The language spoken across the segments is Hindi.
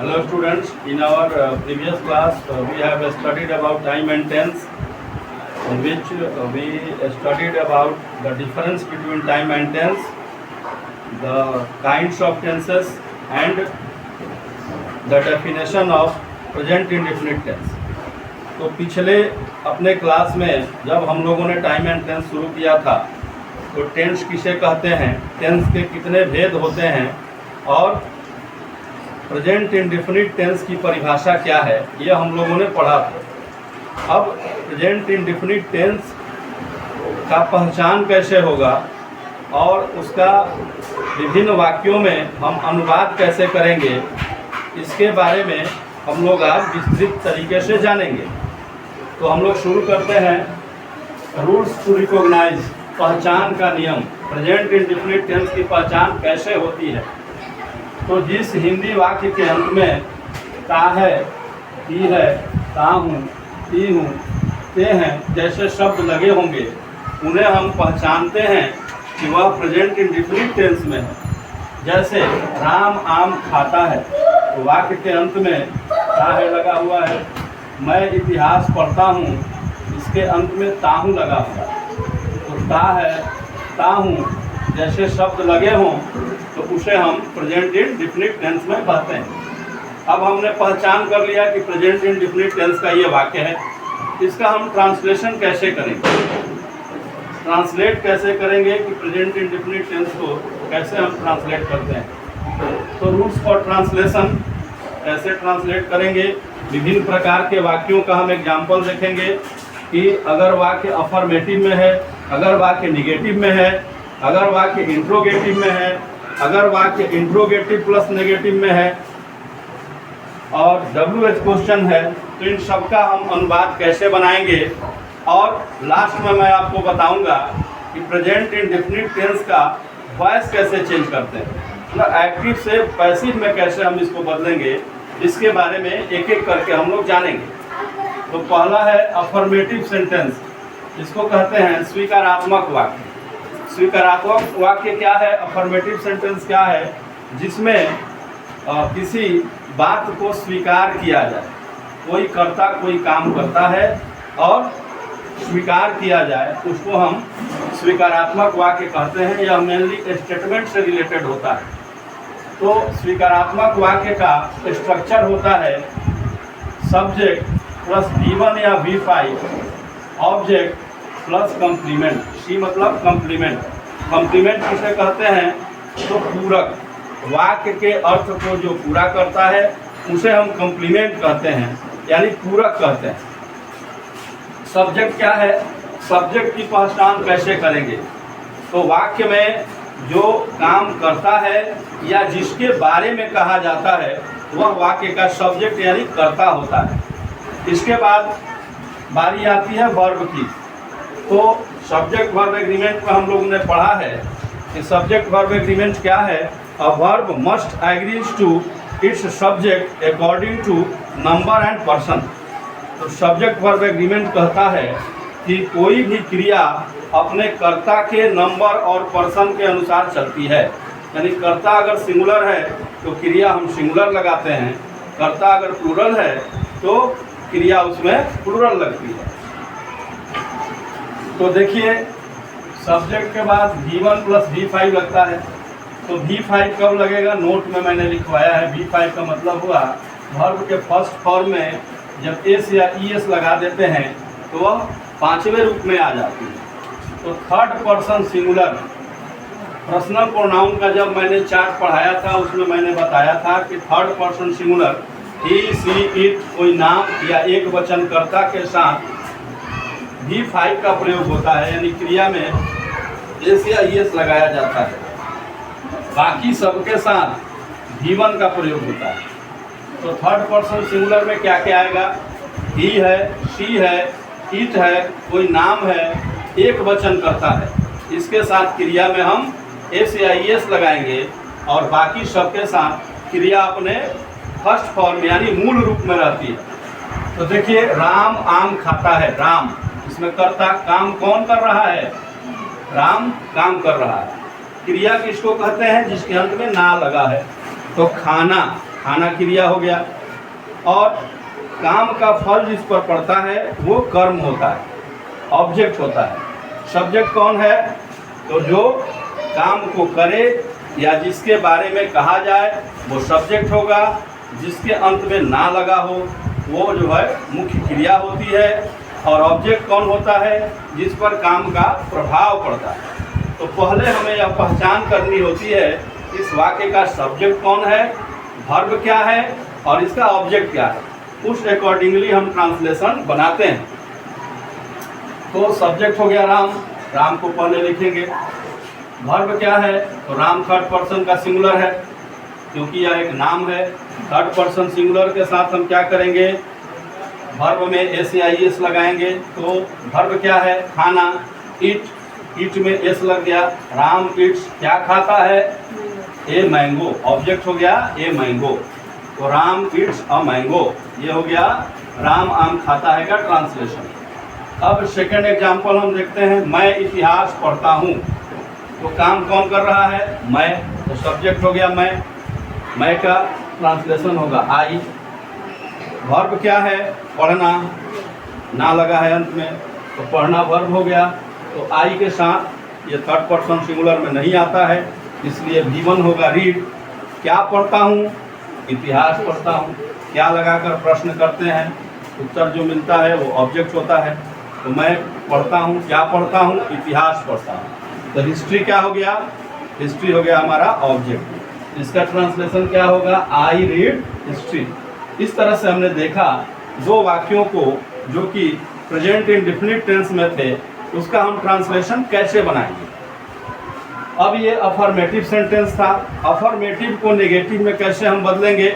Hello students, in our previous class we have studied about time and tense, in which we studied about the difference between time and tense, the kinds of tenses and the definition of present indefinite tense. तो पिछले अपने क्लास में जब हम लोगों ने टाइम एंड टेंस शुरू किया था तो टेंस किसे कहते हैं, टेंस के कितने भेद होते हैं और प्रेजेंट इंडेफिनिट टेंस की परिभाषा क्या है, ये हम लोगों ने पढ़ा था। अब प्रेजेंट इंडेफिनिट टेंस का पहचान कैसे होगा और उसका विभिन्न वाक्यों में हम अनुवाद कैसे करेंगे, इसके बारे में हम लोग आज विस्तृत तरीके से जानेंगे। तो हम लोग शुरू करते हैं रूल्स टू रिकॉग्नाइज, पहचान का नियम। प्रेजेंट इंडेफिनिट टेंस की पहचान कैसे होती है? तो जिस हिंदी वाक्य के अंत में ता है, ती है, ता हूँ, ती हूँ, ते हैं जैसे शब्द लगे होंगे उन्हें हम पहचानते हैं कि वह प्रेजेंट इंडेफिनिट टेंस में है। जैसे राम आम खाता है, तो वाक्य के अंत में ता है लगा हुआ है। मैं इतिहास पढ़ता हूँ, इसके अंत में ताहू लगा हुआ है। तो ता है, ताहू जैसे शब्द लगे हों तो उसे हम प्रेजेंट इंडेफिनिट टेंस में कहते हैं। अब हमने पहचान कर लिया कि प्रेजेंट इंडेफिनिट टेंस का ये वाक्य है, इसका हम ट्रांसलेशन कैसे करेंगे, ट्रांसलेट कैसे करेंगे कि प्रेजेंट इंडेफिनिट टेंस को कैसे हम ट्रांसलेट करते हैं। तो रूल्स फॉर ट्रांसलेशन कैसे ट्रांसलेट करेंगे, विभिन्न प्रकार के वाक्यों का हम एग्जाम्पल देखेंगे कि अगर वाक्य अफर्मेटिव में है, अगर वाक्य निगेटिव में है, अगर वाक्य इंट्रोगेटिव में है, अगर वाक्य इंट्रोगेटिव प्लस नेगेटिव में है और WH क्वेश्चन है, तो इन सब का हम अनुवाद कैसे बनाएंगे। और लास्ट में मैं आपको बताऊंगा कि प्रेजेंट इंडेफिनिट टेंस का वॉइस कैसे चेंज करते हैं, मतलब एक्टिव से पैसिव में कैसे हम इसको बदलेंगे, इसके बारे में एक एक करके हम लोग जानेंगे। तो पहला है अफर्मेटिव सेंटेंस, इसको कहते हैं स्वीकारात्मक वाक्य। स्वीकारात्मक वाक्य क्या है, अफर्मेटिव सेंटेंस क्या है, जिसमें किसी बात को स्वीकार किया जाए। कोई कर्ता कोई काम करता है और स्वीकार किया जाए, उसको हम स्वीकारात्मक वाक्य कहते हैं। यह मेनली स्टेटमेंट से रिलेटेड होता है। तो स्वीकारात्मक वाक्य का स्ट्रक्चर होता है सब्जेक्ट प्लस V1 या V5, ऑब्जेक्ट प्लस कंप्लीमेंट। सी मतलब कंप्लीमेंट। कंप्लीमेंट किसे कहते हैं, तो पूरक, वाक्य के अर्थ को जो पूरा करता है उसे हम कंप्लीमेंट कहते हैं, यानी पूरक कहते हैं। सब्जेक्ट क्या है, सब्जेक्ट की पहचान कैसे करेंगे, तो वाक्य में जो काम करता है या जिसके बारे में कहा जाता है वह वाक्य का सब्जेक्ट यानी कर्ता होता है। इसके बाद बारी आती है वर्ब की। तो सब्जेक्ट वर्ब एग्रीमेंट में हम लोगों ने पढ़ा है कि सब्जेक्ट वर्ब एग्रीमेंट क्या है, a verb must agrees to its subject according to number and person. तो सब्जेक्ट वर्ब एग्रीमेंट कहता है कि कोई भी क्रिया अपने कर्ता के नंबर और पर्सन के अनुसार चलती है। यानी कर्ता अगर सिंगुलर है तो क्रिया हम सिंगुलर लगाते हैं, कर्ता अगर प्लूरल है तो क्रिया उसमें प्लूरल लगती है। तो देखिए सब्जेक्ट के बाद V1 प्लस V5 लगता है। तो V5 कब लगेगा, नोट में मैंने लिखवाया है। V5 का मतलब हुआ वर्ब के फर्स्ट फॉर्म में जब एस या ES लगा देते हैं तो वह पांचवें रूप में आ जाती है। तो third person singular personal pronoun का जब मैंने चार्ट पढ़ाया था उसमें मैंने बताया था कि third person singular he, she, it, कोई नाम या एक वचन कर्ता के साथ V5 का प्रयोग होता है, यानी क्रिया में एस या ES लगाया जाता है। बाकी सबके साथ V1 का प्रयोग होता है। तो थर्ड पर्सन सिंगुलर में क्या क्या आएगा, ही है, शी है, इट है, कोई नाम है, एक वचन करता है। इसके साथ क्रिया में हम एस या ES लगाएंगे और बाकी सबके साथ क्रिया अपने फर्स्ट फॉर्म यानी मूल रूप में रहती है। तो देखिए राम आम खाता है, राम इसमें कर्ता, काम कौन कर रहा है, राम काम कर रहा है। क्रिया किसको कहते हैं, जिसके अंत में ना लगा है। तो खाना, खाना क्रिया हो गया, और काम का फल जिस पर पड़ता है वो कर्म होता है, ऑब्जेक्ट होता है। सब्जेक्ट कौन है? तो जो काम को करे या जिसके बारे में कहा जाए वो सब्जेक्ट होगा, जिसके अंत में ना लगा हो वो जो है मुख्य क्रिया होती है, और ऑब्जेक्ट कौन होता है? जिस पर काम का प्रभाव पड़ता है। तो पहले हमें यह पहचान करनी होती है इस वाक्य का सब्जेक्ट कौन है, वर्ब क्या है और इसका ऑब्जेक्ट क्या है। उस अकॉर्डिंगली हम ट्रांसलेशन बनाते हैं। तो सब्जेक्ट हो गया राम, राम को पहले लिखेंगे। वर्ब क्या है? तो राम थर्ड पर्सन का सिंगुलर है, क्योंकि यह एक नाम है। थर्ड पर्सन सिंगुलर के साथ हम क्या करेंगे? वर्ब में एस या एस लगाएंगे। तो वर्ब क्या है? खाना, ईट, ईट में एस लग गया। राम ईट्स क्या खाता है? ए मैंगो, ऑब्जेक्ट हो गया ए मैंगो। तो राम ईट्स अ मैंगो, ये हो गया राम आम खाता है का ट्रांसलेशन। अब सेकंड एग्जांपल हम देखते हैं, मैं इतिहास पढ़ता हूँ। तो काम कौन कर रहा है? मैं। तो सब्जेक्ट हो गया मैं का ट्रांसलेशन होगा आई। वर्ब क्या है? पढ़ना, ना लगा है अंत में, तो पढ़ना वर्ब हो गया। तो आई के साथ ये थर्ड पर्सन सिंगुलर में नहीं आता है, इसलिए V1 होगा रीड। क्या पढ़ता हूँ? इतिहास पढ़ता हूँ। क्या लगाकर प्रश्न करते हैं, उत्तर जो मिलता है वो ऑब्जेक्ट होता है। तो मैं पढ़ता हूँ, क्या पढ़ता हूँ? इतिहास पढ़ता हूँ। तो हिस्ट्री क्या हो गया? हिस्ट्री हो गया हमारा ऑब्जेक्ट। इसका ट्रांसलेशन क्या होगा? आई रीड हिस्ट्री। इस तरह से हमने देखा दो वाक्यों को जो कि प्रेजेंट इंडेफिनिट टेंस में थे, उसका हम ट्रांसलेशन कैसे बनाएंगे। अब ये अफर्मेटिव सेंटेंस था, अफर्मेटिव को नेगेटिव में कैसे हम बदलेंगे।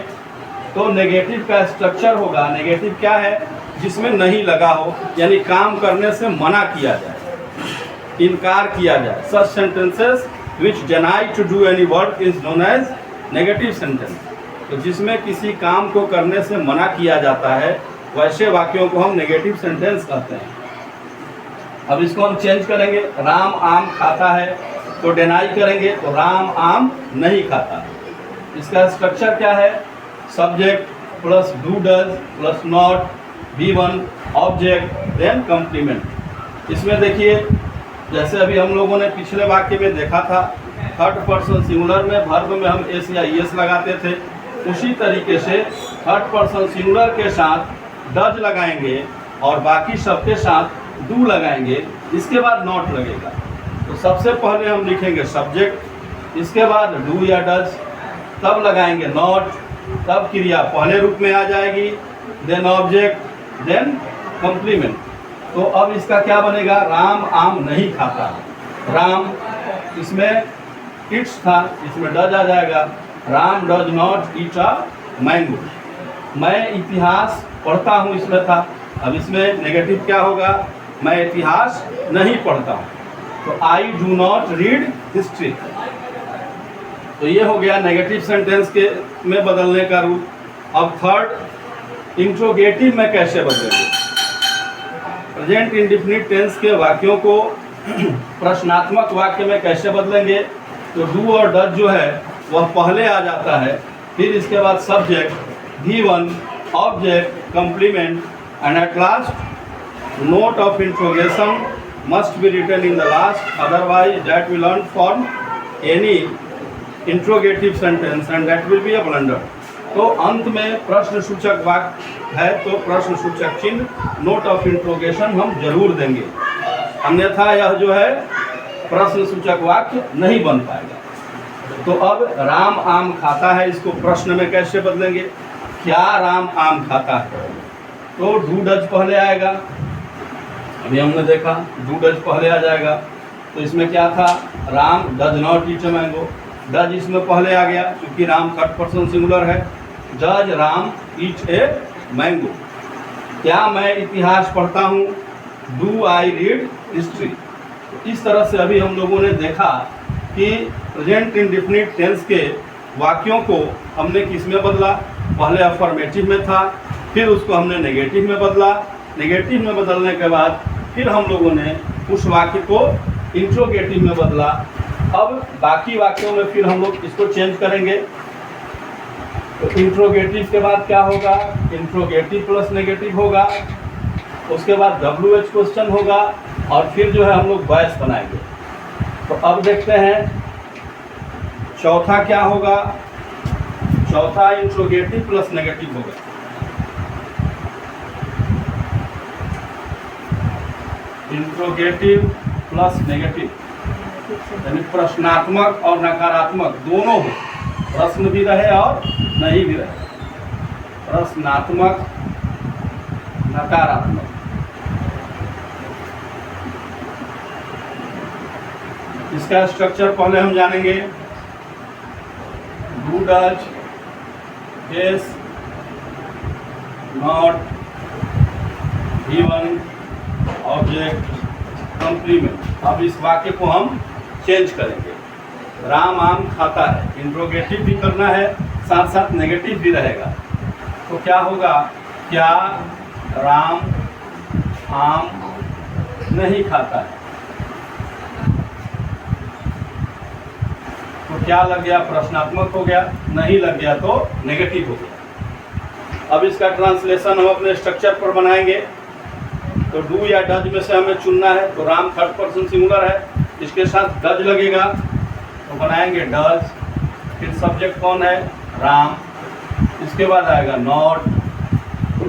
तो नेगेटिव का स्ट्रक्चर होगा, नेगेटिव क्या है? जिसमें नहीं लगा हो, यानी काम करने से मना किया जाए, इनकार किया जाए। Such sentences which deny to do any work is known as negative sentence. तो जिसमें किसी काम को करने से मना किया जाता है, वैसे वाक्यों को हम नेगेटिव सेंटेंस कहते हैं। अब इसको हम चेंज करेंगे, राम आम खाता है, तो डिनाई करेंगे तो राम आम नहीं खाता। इसका स्ट्रक्चर क्या है? Subject plus do does plus not, V1 object then complement. इसमें देखिए जैसे अभी हम लोगों ने पिछले वाक्य में देखा था, थर्ड पर्सन सिंगुलर में वर्ब में हम एस या एस लगाते थे, उसी तरीके से थर्ड पर्सन सिंगुलर के साथ डज लगाएंगे और बाकी सबके साथ डू लगाएंगे, इसके बाद नॉट लगेगा। तो सबसे पहले हम लिखेंगे सब्जेक्ट, इसके बाद डू या डज, तब लगाएंगे नॉट, तब क्रिया पहले रूप में आ जाएगी, देन ऑब्जेक्ट, देन कम्प्लीमेंट। तो अब इसका क्या बनेगा? राम आम नहीं खाता। राम इसमें इट्स था, इसमें डज आ जाएगा, Ram does not eat a mango. मैं इतिहास पढ़ता हूँ इसमें था, अब इसमें नेगेटिव क्या होगा? मैं इतिहास नहीं पढ़ता हूँ। तो I do not read history. तो ये हो गया नेगेटिव सेंटेंस के में बदलने का रूप। अब थर्ड इंट्रोगेटिव में कैसे बदलेंगे? प्रेजेंट इंडेफिनिट टेंस के वाक्यों को प्रश्नात्मक वाक्य में कैसे बदलेंगे? तो डू और डज जो है वह पहले आ जाता है, फिर इसके बाद subject, V1 object, complement and at last note of interrogation must be written in the last, otherwise that will not form any interrogative sentence and that will be a blunder. तो अंत में प्रश्न सूचक वाक्य है तो प्रश्न सूचक चिन्ह नोट ऑफ इंट्रोगेशन हम जरूर देंगे, अन्यथा यह जो है प्रश्न सूचक वाक्य नहीं बन पाएगा। तो अब राम आम खाता है, इसको प्रश्न में कैसे बदलेंगे? क्या राम आम खाता है? तो डू डज पहले आएगा, अभी हमने देखा डू डज पहले आ जाएगा। तो इसमें क्या था? Ram does not eat a mango, does इसमें पहले आ गया क्योंकि राम थर्ड पर्सन सिंगुलर है। Does Ram eat a mango. क्या मैं इतिहास पढ़ता हूँ? Do I read history. इस तरह से अभी हम लोगों ने देखा कि प्रेजेंट इंडेफिनिट टेंस के वाक्यों को हमने किस में बदला? पहले अफर्मेटिव में था, फिर उसको हमने नेगेटिव में बदला, नेगेटिव में बदलने के बाद फिर हम लोगों ने उस वाक्य को इंट्रोगेटिव में बदला। अब बाकी वाक्यों में फिर हम लोग इसको चेंज करेंगे। तो इंट्रोगेटिव के बाद क्या होगा, इंट्रोगेटिव प्लस नेगेटिव होगा, उसके बाद WH क्वेश्चन होगा, और फिर जो है हम लोग वॉइस बनाएंगे। तो अब देखते हैं चौथा क्या होगा। चौथा इंट्रोगेटिव प्लस नेगेटिव होगा। इंट्रोगेटिव प्लस नेगेटिव यानी प्रश्नात्मक और नकारात्मक दोनों हो, प्रश्न भी रहे और नहीं भी रहे, प्रश्नात्मक नकारात्मक। इसका स्ट्रक्चर पहले हम जानेंगे। Do does, yes, not, given, object, complement. अब इस वाक्य को हम चेंज करेंगे। राम आम खाता है, इंट्रोगेटिव भी करना है, साथ साथ नेगेटिव भी रहेगा। तो क्या होगा, क्या राम आम नहीं खाता है? तो क्या लग गया, प्रश्नात्मक हो गया, नहीं लग गया तो नेगेटिव हो गया। अब इसका ट्रांसलेशन हम अपने स्ट्रक्चर पर बनाएंगे। तो डू या डज में से हमें चुनना है। तो राम थर्ड पर्सन सिंगुलर है, इसके साथ डज लगेगा, तो बनाएंगे डज। फिर सब्जेक्ट कौन है, राम। इसके बाद आएगा not,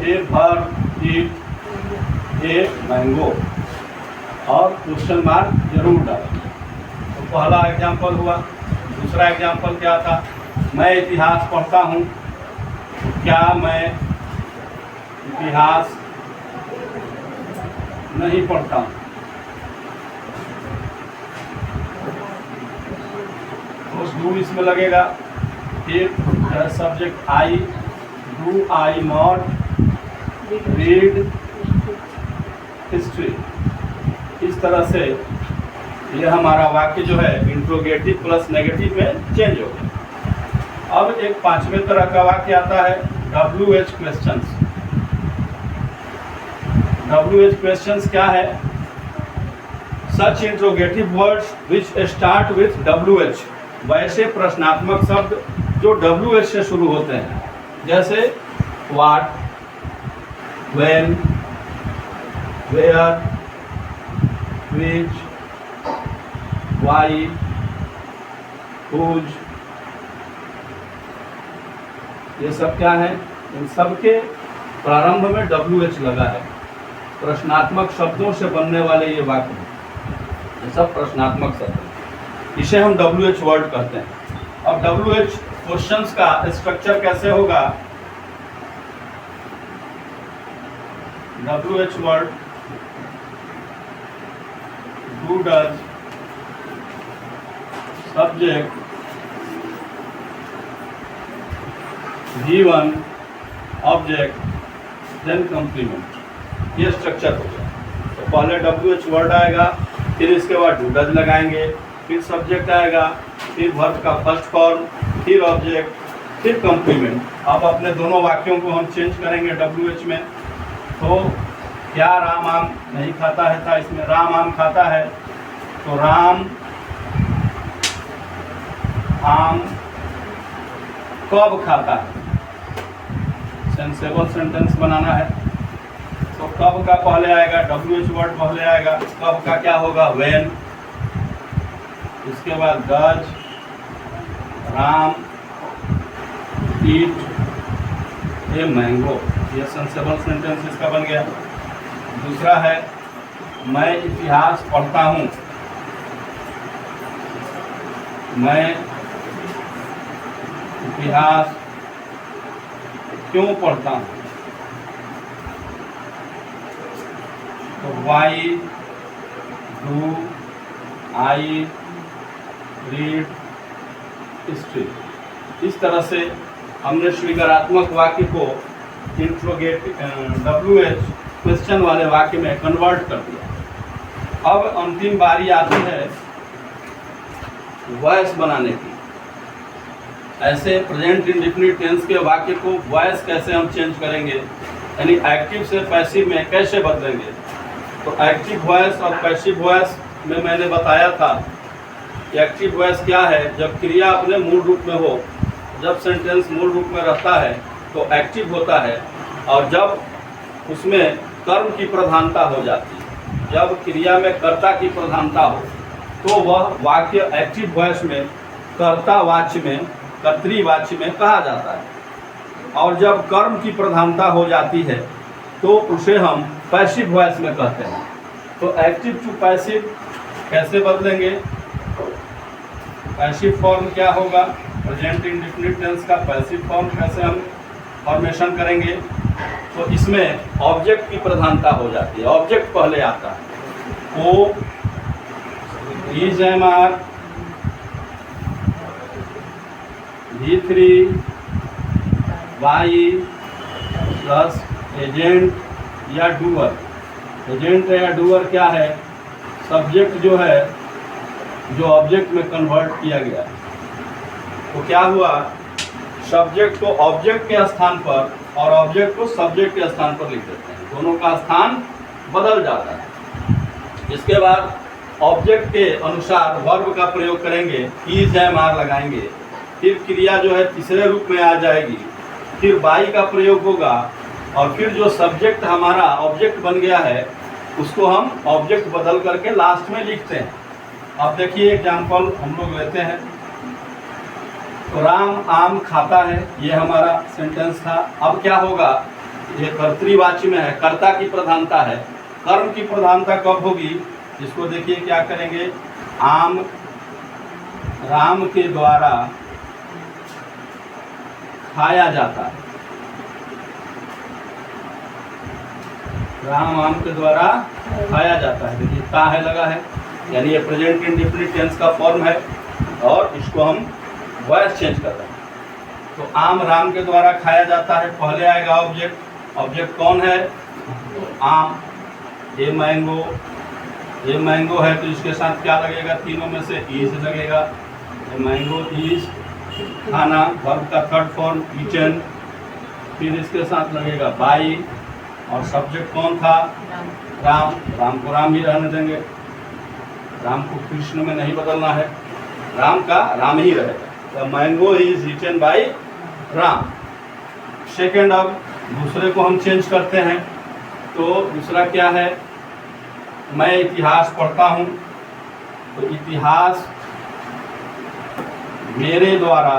a verb, it, a mango, और क्वेश्चन मार्क जरूर डालेंगे। तो पहला एग्जाम्पल हुआ। दूसरा एग्जाम्पल क्या था, मैं इतिहास पढ़ता हूँ। क्या मैं इतिहास नहीं पढ़ता हूँ? उस डू इसमें लगेगा। फिर subject I, do I not read history. इस तरह से ये हमारा वाक्य जो है इंट्रोगेटिव प्लस नेगेटिव में चेंज हो गया। अब एक पांचवें तरह का वाक्य आता है WH क्वेश्चंस। WH क्वेश्चंस क्या है, such interrogative words which start with WH। वैसे प्रश्नात्मक शब्द जो WH से शुरू होते हैं, जैसे what, when, where, which, why, whose. ये सब क्या है, इन सब के प्रारंभ में WH लगा है। प्रश्नात्मक शब्दों से बनने वाले ये वाक्य हैं, ये सब प्रश्नात्मक शब्द हैं। इसे हम WH वर्ड कहते हैं। अब WH क्वेश्चंस का स्ट्रक्चर कैसे होगा, WH word do does, subject, given, object, then complement. ये स्ट्रक्चर होगा। तो पहले WH वर्ड आएगा, फिर इसके बाद डू डज लगाएंगे, फिर सब्जेक्ट आएगा, फिर वर्ब का फर्स्ट फॉर्म, फिर ऑब्जेक्ट, फिर कॉम्प्लीमेंट। अब अपने दोनों वाक्यों को हम चेंज करेंगे WH में। तो क्या राम आम नहीं खाता है था, इसमें राम आम खाता है। तो राम आम कब खाता है, सेंसेबल सेंटेंस बनाना है। तो कब का पहले आएगा, WH वर्ड पहले आएगा। कब का क्या होगा, व्हेन। इसके बाद does, Ram eat a mango. ये सेंसेबल सेंटेंस इसका बन गया। दूसरा है मैं इतिहास पढ़ता हूँ। मैं इतिहास क्यों पढ़ता हूँ, तो why, do I read history. इस तरह से हमने स्वीकारात्मक वाक्य को इंट्रोगेटिव WH क्वेश्चन वाले वाक्य में कन्वर्ट कर दिया। अब अंतिम बारी आती है वॉइस बनाने की। ऐसे प्रेजेंट इंडेफिनिट टेंस के वाक्य को वॉइस कैसे हम चेंज करेंगे, यानी एक्टिव से पैसिव में कैसे बदलेंगे। तो एक्टिव वॉइस और पैसिव वॉइस में मैंने बताया था कि एक्टिव वॉइस क्या है, जब क्रिया अपने मूल रूप में हो, जब सेंटेंस मूल रूप में रहता है तो एक्टिव होता है, और जब उसमें कर्म की प्रधानता हो जाती है, जब क्रिया में कर्ता की प्रधानता हो, तो वह वाक्य एक्टिव वॉइस में कर्तावाच्य में, कर्तृवाच्य में कहा जाता है। और जब कर्म की प्रधानता हो जाती है तो उसे हम पैसिव वॉइस में कहते हैं। तो एक्टिव टू पैसिव कैसे बदलेंगे? पैसिव फॉर्म क्या होगा? प्रेजेंट इंडेफिनिट टेंस का पैसिव फॉर्म कैसे हम फॉर्मेशन करेंगे? तो इसमें ऑब्जेक्ट की प्रधानता हो जाती है, ऑब्जेक्ट पहले आता है। O is am are V3 by plus agent या डूअर। एजेंट या डूअर क्या है? सब्जेक्ट जो है, जो ऑब्जेक्ट में कन्वर्ट किया गया। तो क्या हुआ? सब्जेक्ट को ऑब्जेक्ट के स्थान पर और ऑब्जेक्ट को सब्जेक्ट के स्थान पर लिख देते हैं, दोनों का स्थान बदल जाता है। इसके बाद ऑब्जेक्ट के अनुसार वर्ब का प्रयोग करेंगे, इज एम आर लगाएंगे, फिर क्रिया जो है तीसरे रूप में आ जाएगी, फिर बाई का प्रयोग होगा, और फिर जो सब्जेक्ट हमारा ऑब्जेक्ट बन गया है उसको हम ऑब्जेक्ट बदल करके लास्ट में लिखते हैं। अब देखिए एग्जाम्पल हम लोग लेते हैं। तो राम आम खाता है, ये हमारा सेंटेंस था। अब क्या होगा? ये कर्तृवाच्य में है, कर्ता की प्रधानता है। कर्म की प्रधानता कब होगी? इसको देखिए क्या करेंगे, आम राम के द्वारा खाया जाता है। राम आम के द्वारा खाया जाता है, देखिए ता है लगा है, यानी ये प्रेजेंट इंडेफिनिट टेंस का फॉर्म है, और इसको हम वॉइस चेंज कर रहे हैं। तो आम राम के द्वारा खाया जाता है, पहले आएगा ऑब्जेक्ट। ऑब्जेक्ट कौन है? आम। ए मैंगो, ये मैंगो है तो इसके साथ क्या लगेगा? तीनों में से इज लगेगा। मैंगो इज खाना, वर्ब का थर्ड फॉर्म ईटन। फिर इसके साथ लगेगा बाई, और सब्जेक्ट कौन था? राम। राम को राम ही रहने देंगे, राम को कृष्ण में नहीं बदलना है, राम का राम ही रहेगा। तो mango is eaten by Ram. Second, अब दूसरे को हम चेंज करते हैं। तो दूसरा क्या है? मैं इतिहास पढ़ता हूँ, तो इतिहास मेरे द्वारा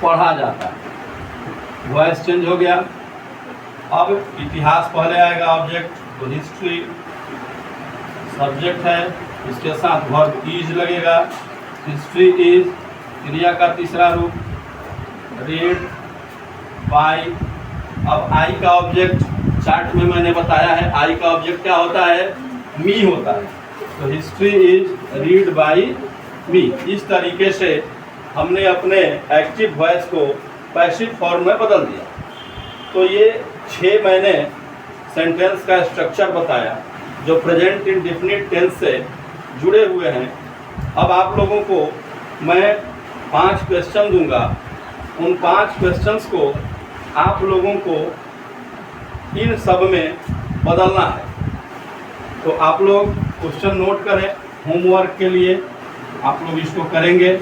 पढ़ा जाता है, वॉइस चेंज हो गया। अब इतिहास पहले आएगा ऑब्जेक्ट, तो हिस्ट्री सब्जेक्ट है, इसके साथ वर्ब इज लगेगा। हिस्ट्री इज क्रिया का तीसरा रूप, रीड बाय। अब आई का ऑब्जेक्ट चार्ट में मैंने बताया है, आई का ऑब्जेक्ट क्या होता है? मी होता है। तो हिस्ट्री इज रीड बाय मी। इस तरीके से हमने अपने एक्टिव वॉइस को पैसिव फॉर्म में बदल दिया। तो ये 6 मैंने सेंटेंस का स्ट्रक्चर बताया जो प्रेजेंट इंडेफिनिट टेंस से जुड़े हुए हैं। अब आप लोगों को मैं 5 क्वेश्चन दूंगा, उन 5 क्वेश्चंस को आप लोगों को इन सब में बदलना है। तो आप लोग क्वेश्चन नोट करें, होमवर्क के लिए आप लोग इसको करेंगे।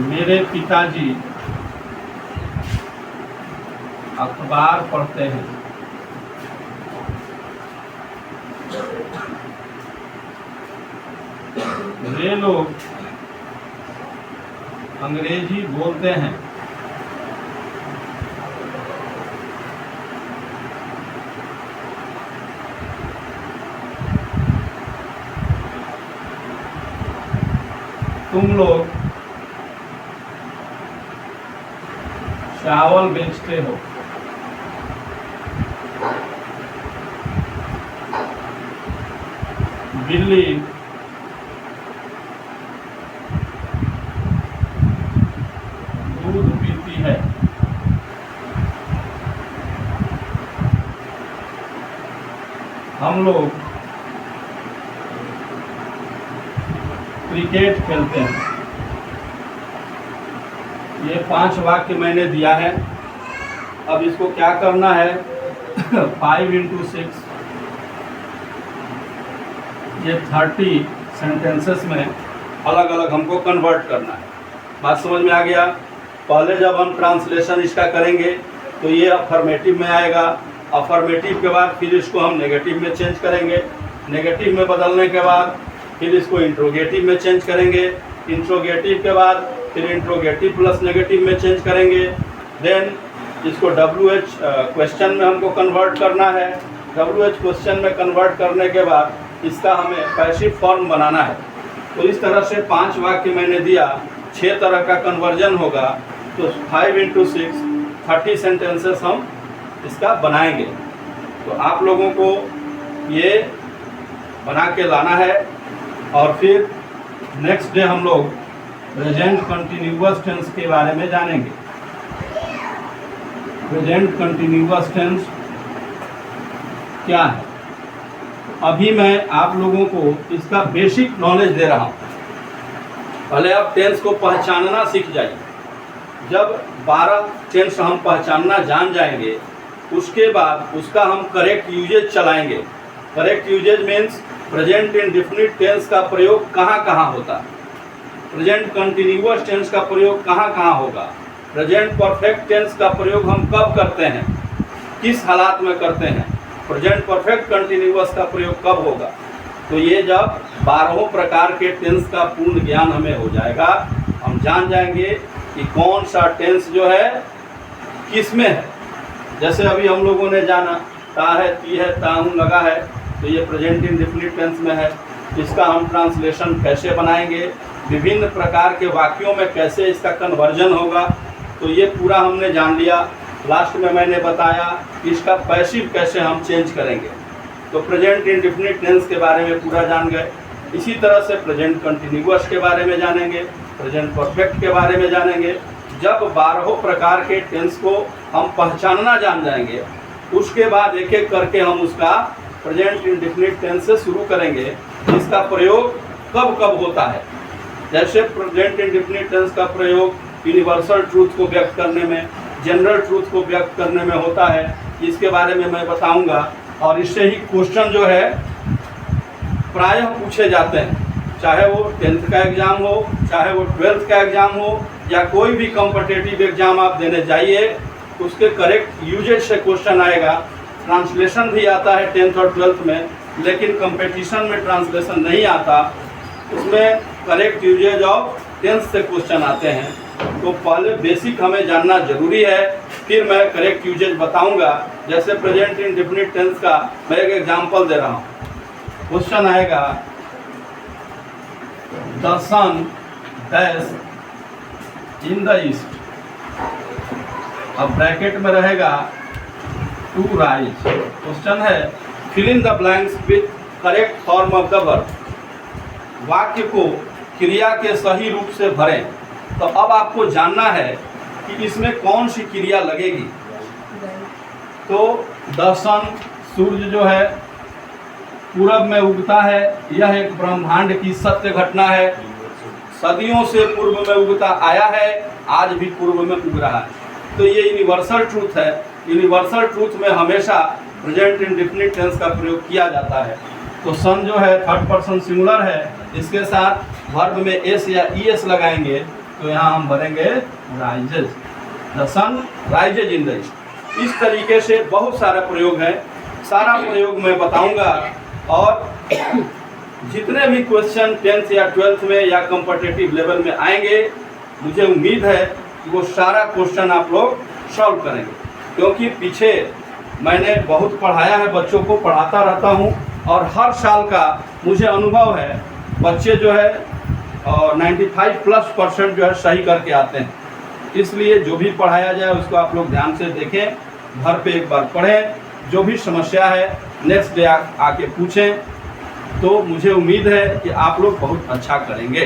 मेरे पिताजी अखबार पढ़ते हैं। वे लोग अंग्रेजी बोलते हैं। तुम लोग चावल बेचते हो। बिल्ली दूध पीती है। हम लोग क्रिकेट खेलते हैं। ये 5 वाक्य मैंने दिया है। अब इसको क्या करना है? 5 into 6 ये 30 सेंटेंसेस में अलग अलग हमको कन्वर्ट करना है। बात समझ में आ गया। पहले जब हम ट्रांसलेशन इसका करेंगे तो ये अफर्मेटिव में आएगा। अफर्मेटिव के बाद फिर इसको हम नेगेटिव में चेंज करेंगे। नेगेटिव में बदलने के बाद फिर इसको इंट्रोगेटिव में चेंज करेंगे। इंट्रोगेटिव के बाद फिर इंट्रोगेटिव प्लस नेगेटिव में चेंज करेंगे। देन इसको WH क्वेश्चन में हमको कन्वर्ट करना है। WH क्वेश्चन में कन्वर्ट करने के बाद इसका हमें पैसिव फॉर्म बनाना है। तो इस तरह से 5 वाक्य मैंने दिया, 6 तरह का कन्वर्जन होगा। तो 5 into 6 30 सेंटेंसेस हम इसका बनाएंगे। तो आप लोगों को ये बना के लाना है और फिर नेक्स्ट डे हम लोग प्रेजेंट कंटिन्यूअस टेंस के बारे में जानेंगे। प्रेजेंट कंटिन्यूअस टेंस क्या है? अभी मैं आप लोगों को इसका बेसिक नॉलेज दे रहा हूँ। पहले आप टेंस को पहचानना सीख जाइए। जब 12 टेंस हम पहचानना जान जाएंगे उसके बाद उसका हम करेक्ट यूजेज चलाएंगे। Correct usages means present indefinite tense का प्रयोग कहाँ कहाँ होता है, प्रेजेंट कंटिन्यूअस टेंस का प्रयोग कहाँ कहाँ होगा, प्रेजेंट परफेक्ट टेंस का प्रयोग हम कब करते हैं, किस हालात में करते हैं, प्रेजेंट परफेक्ट कंटिन्यूअस का प्रयोग कब होगा। तो ये जब 12 प्रकार के टेंस का पूर्ण ज्ञान हमें हो जाएगा, हम जान जाएंगे कि कौन सा टेंस जो है किस में है। जैसे अभी हम लोगों ने जाना ता है, ती है, ता हूँ, लगा है, तो ये प्रेजेंट इंडेफिनिट टेंस में है। इसका हम ट्रांसलेशन कैसे बनाएंगे, विभिन्न प्रकार के वाक्यों में कैसे इसका कन्वर्जन होगा, तो ये पूरा हमने जान लिया। लास्ट में मैंने बताया कि इसका पैसिव कैसे हम चेंज करेंगे। तो प्रेजेंट इंडेफिनिट टेंस के बारे में पूरा जान गए। इसी तरह से प्रेजेंट कंटिन्यूअस के बारे में जानेंगे, प्रेजेंट परफेक्ट के बारे में जानेंगे। जब 12 प्रकार के टेंस को हम पहचानना जान जाएंगे उसके बाद एक एक करके हम उसका प्रेजेंट इंडेफिनिट टेंस से शुरू करेंगे। इसका प्रयोग कब कब होता है। जैसे प्रेजेंट इंडेफिनिट टेंस का प्रयोग यूनिवर्सल ट्रूथ को व्यक्त करने में, जनरल ट्रूथ को व्यक्त करने में होता है। इसके बारे में मैं बताऊंगा। और इससे ही क्वेश्चन जो है प्रायः पूछे जाते हैं, चाहे वो 10th का एग्ज़ाम हो, चाहे वो 12th का एग्ज़ाम हो, या कोई भी कॉम्पिटिटिव एग्ज़ाम आप देने जाइए, उसके करेक्ट यूजेज से क्वेश्चन आएगा। ट्रांसलेशन भी आता है 10th और 12th में, लेकिन कंपटीशन में ट्रांसलेशन नहीं आता। उसमें करेक्ट यूजेज ऑफ टेंस से क्वेश्चन आते हैं। तो पहले बेसिक हमें जानना जरूरी है, फिर मैं करेक्ट यूजेज बताऊंगा। जैसे प्रेजेंट इंडेफिनिट टेंस का मैं एक एग्जांपल दे रहा हूँ। क्वेश्चन आएगा the sun dash in the east, अब ब्रैकेट में रहेगा टू राइज। क्वेश्चन है fill in the blanks with correct form of the verb. वाक्य को क्रिया के सही रूप से भरें। तो अब आपको जानना है कि इसमें कौन सी क्रिया लगेगी। तो द सन, सूर्य जो है पूरब में उगता है, यह एक ब्रह्मांड की सत्य घटना है। सदियों से पूर्व में उगता आया है, आज भी पूर्व में उग रहा है। तो ये यूनिवर्सल ट्रूथ है। यूनिवर्सल ट्रूथ में हमेशा प्रेजेंट इंडेफिनिट टेंस का प्रयोग किया जाता है। तो सन जो है थर्ड पर्सन सिंगुलर है, इसके साथ वर्ब में एस या ईएस लगाएंगे, तो यहाँ हम भरेंगे rises. The sun rises in the east. इस तरीके से बहुत सारा प्रयोग है, सारा प्रयोग मैं बताऊंगा। और जितने भी क्वेश्चन 10th या 12th में या कॉम्पिटिटिव लेवल में आएंगे, मुझे उम्मीद है कि वो सारा क्वेश्चन आप लोग सॉल्व करेंगे। क्योंकि पीछे मैंने बहुत पढ़ाया है, बच्चों को पढ़ाता रहता हूँ, और हर साल का मुझे अनुभव है बच्चे जो है 95+ % जो है सही करके आते हैं। इसलिए जो भी पढ़ाया जाए उसको आप लोग ध्यान से देखें, घर पे एक बार पढ़ें, जो भी समस्या है नेक्स्ट डे आके पूछें। तो मुझे उम्मीद है कि आप लोग बहुत अच्छा करेंगे।